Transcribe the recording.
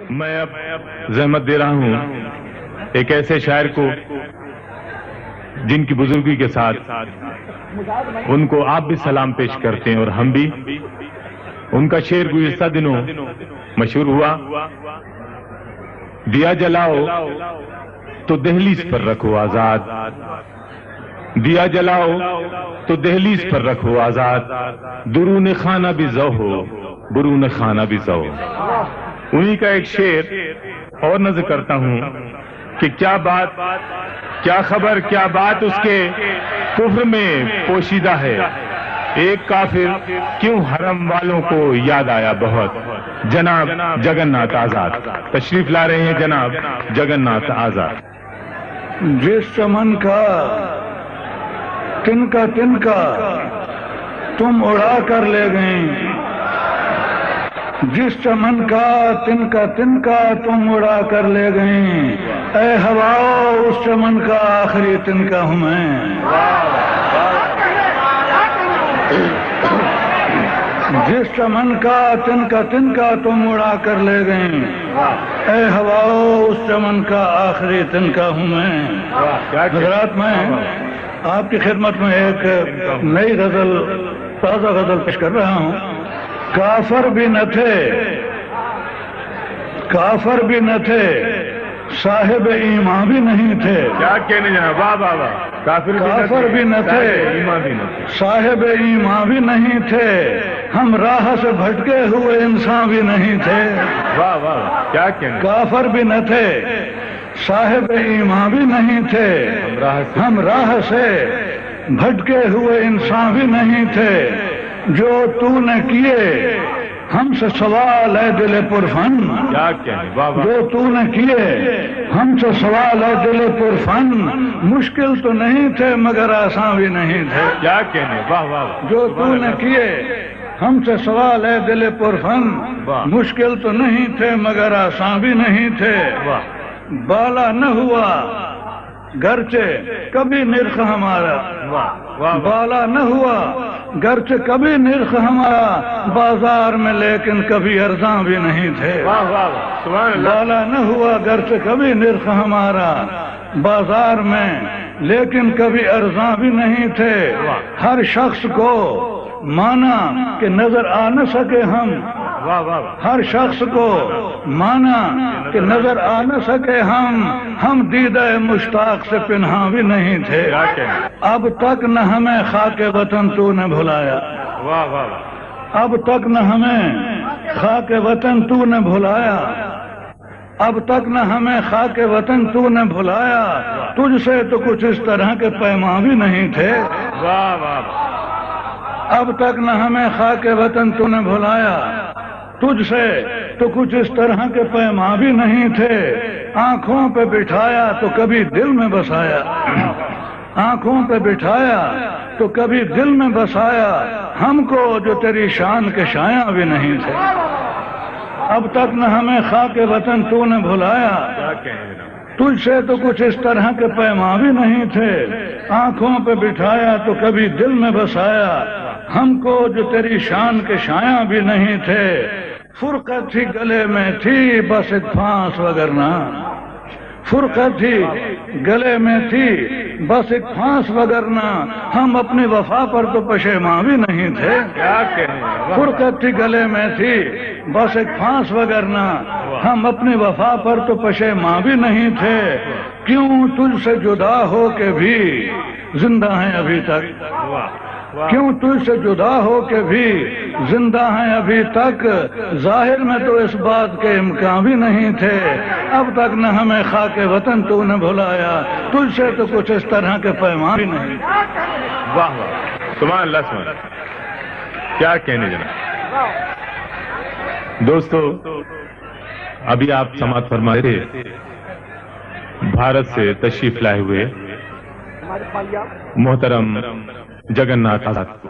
میں اب زحمت دے رہا ہوں ایک ایسے شاعر کو جن کی بزرگی کے ساتھ ان کو آپ بھی سلام پیش کرتے ہیں اور ہم بھی. ان کا شعر گزشتہ دنوں مشہور ہوا. دیا جلاؤ تو دہلیز پر رکھو آزاد, دیا جلاؤ تو دہلیز پر رکھو آزاد, درون خانہ بھی ذو ہو برون خانہ بھی ذو. انہی کا ایک شعر اور نظر کرتا ہوں کہ کیا بات, کیا خبر, کیا بات اس کے کفر میں پوشیدہ ہے. ایک کافر کیوں حرم والوں کو یاد آیا بہت. جناب جگن ناتھ آزاد تشریف لا رہے ہیں. جناب جگن ناتھ آزاد. جس چمن کا تنکا تم اڑا کر لے گئیں, جس چمن کا تنکا تم اڑا کر لے گئیں, اے ہواؤ اس چمن کا آخری تنکا ہوں میں. جس چمن کا تنکا تم اڑا کر لے گئیں, اے ہواؤ اس چمن کا آخری تنکا ہوں میں. حضرات میں آپ کی خدمت میں ایک نئی غزل, تازہ غزل پیش کر رہا ہوں. کافر بھی نہ تھے صاحب ایمان بھی نہیں تھے. کیا کہنے جناب, واہ واہ واہ. کافر بھی نہ تھے صاحب ایمان بھی نہیں تھے, ہم راہ سے بھٹکے ہوئے انسان بھی نہیں تھے. واہ واہ کیا کہنے. کافر بھی نہ تھے صاحب ایمان بھی نہیں تھے, ہم راہ سے بھٹکے ہوئے انسان بھی نہیں تھے. جو تو نے کیے ہم سے سوال ہے دل پرفن, کیا کہنے. واہ واہ. جو تو نے کیے ہم سے سوال ہے دل پرفن, مشکل تو نہیں تھے مگر آسان بھی نہیں تھے. کیا کہنے. واہ واہ. جو تو نے کیے ہم سے سوال ہے دل پرفن, مشکل تو نہیں تھے مگر آسان بھی نہیں تھے. بالا نہ ہوا گرچہ کبھی نرخ ہمارا, بالا نہ ہوا گرچہ کبھی نرخ ہمارا, بازار میں لیکن کبھی ارزاں بھی نہیں تھے. بالا نہ ہوا گرچہ کبھی نرخ ہمارا, بازار میں لیکن کبھی ارزاں بھی نہیں تھے. ہر شخص کو مانا کہ نظر آ نہ سکے ہم, ہر شخص کو مانا کہ نظر آ نہ سکے ہم دیدہ مشتاق سے پنہاں بھی نہیں تھے. اب تک نہ ہمیں خاک وطن تو نے بھلایا, اب تک نہ ہمیں خاک وطن تو نے بھلایا, اب تک نہ ہمیں خاک وطن تو نے بھلایا, تجھ سے تو کچھ اس طرح کے پیمان بھی نہیں تھے. اب تک نہ ہمیں خاک وطن تو نے بھلایا, تجھ سے تو کچھ اس طرح کے پیمان بھی نہیں تھے. آنکھوں پہ بٹھایا تو کبھی دل میں بسایا, آنکھوں پہ بٹھایا تو کبھی دل میں بسایا, ہم کو جو تیری شان کے شایاں بھی نہیں تھے. اب تک نہ ہمیں خاک وطن تو نے بھلایا, تجھ سے تو کچھ اس طرح کے پیمان بھی نہیں تھے. آنکھوں پہ بٹھایا تو کبھی دل میں بسایا, ہم کو جو تیری شان کے شایاں بھی نہیں تھے. فرقت تھی گلے میں تھی بس ایک پھانس وگرنہ, فرقت تھی گلے میں تھی بس ایک پھانس وگرنہ, ہم اپنی وفا پر تو پشیماں بھی نہیں تھے. فرقت تھی گلے میں تھی بس ایک پھانس وگرنہ, ہم اپنی وفا پر تو پشیماں بھی نہیں تھے. کیوں تجھ سے جدا ہو کے بھی زندہ ہیں ابھی تک, کیوں تجھ سے جدا ہو کے بھی زندہ ہیں ابھی تک, ظاہر میں تو اس بات کے امکان بھی نہیں تھے. اب تک نہ ہمیں خاک وطن تو نے بھلایا, تجھ سے تو کچھ اس طرح کے پیمان بھی نہیں. واہ واہ سبحان اللہ سبحان اللہ. کیا کہنے جناب. دوستو ابھی آپ سماعت فرما رہے بھارت سے تشریف لائے ہوئے محترم جگن ناتھ آزاد کو.